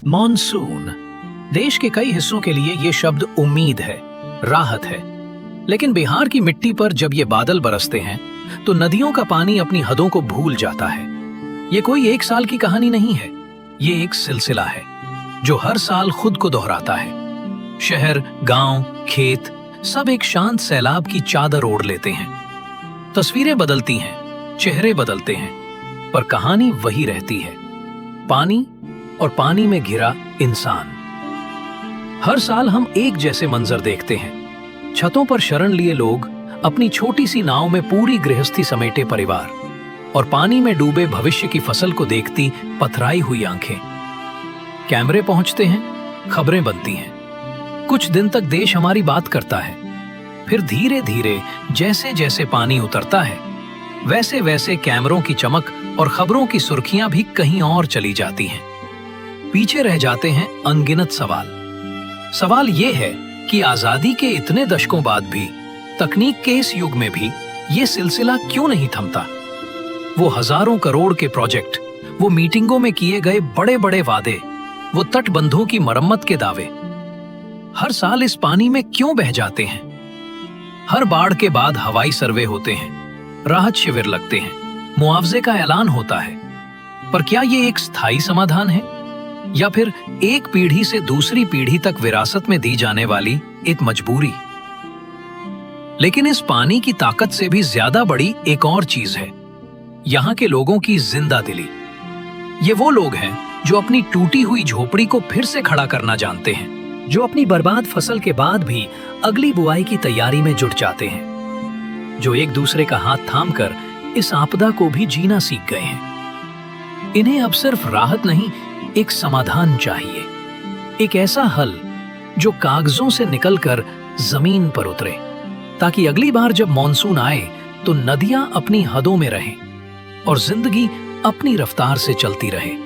Monsoon देश के कई हिस्सों के लिए ये शब्द उम्मीद है, राहत है। लेकिन बिहार की मिट्टी पर जब ये बादल बरसते हैं तो नदियों का पानी अपनी हदों को भूल जाता है। ये कोई एक साल की कहानी नहीं है, ये एक सिलसिला है जो हर साल खुद को दोहराता है। शहर, गांव, खेत सब एक शांत सैलाब की चादर ओढ़ लेते हैं। तस्वीरें बदलती हैं, चेहरे बदलते हैं, पर कहानी वही रहती है, पानी और पानी में घिरा इंसान। हर साल हम एक जैसे मंजर देखते हैं। छतों पर शरण लिए लोग, अपनी छोटी सी नाव में पूरी गृहस्थी समेटे परिवार, और पानी में डूबे भविष्य की फसल को देखती पथराई हुई आंखें। कैमरे पहुंचते हैं, खबरें बनती हैं। कुछ दिन तक देश हमारी बात करता है, फिर धीरे धीरे जैसे जैसे पानी उतरता है वैसे वैसे कैमरों की चमक और खबरों की सुर्खियां भी कहीं और चली जाती हैं। पीछे रह जाते हैं अनगिनत सवाल ये है कि आजादी के इतने दशकों बाद भी, तकनीक के इस युग में भी ये सिलसिला क्यों नहीं थमता। वो हजारों करोड़ के प्रोजेक्ट, वो मीटिंगों में किए गए बड़े बड़े वादे, वो तटबंधों की मरम्मत के दावे हर साल इस पानी में क्यों बह जाते हैं। हर बाढ़ के बाद हवाई सर्वे होते हैं, राहत शिविर लगते हैं, मुआवजे का ऐलान होता है, पर क्या ये एक स्थायी समाधान है या फिर एक पीढ़ी से दूसरी पीढ़ी तक विरासत में दी जाने वाली एक मजबूरी। लेकिन इस पानी की ताकत से भी ज्यादा बड़ी एक और चीज है, यहाँ के लोगों की जिंदा दिली। ये वो लोग हैं जो अपनी टूटी हुई झोपड़ी को फिर से खड़ा करना जानते हैं, जो अपनी बर्बाद फसल के बाद भी अगली बुआई की तैयारी में जुट जाते हैं, जो एक दूसरे का हाथ थामकर इस आपदा को भी जीना सीख गए हैं। इन्हें अब सिर्फ राहत नहीं, एक समाधान चाहिए, एक ऐसा हल जो कागजों से निकलकर जमीन पर उतरे, ताकि अगली बार जब मॉनसून आए तो नदियां अपनी हदों में रहें और जिंदगी अपनी रफ्तार से चलती रहे।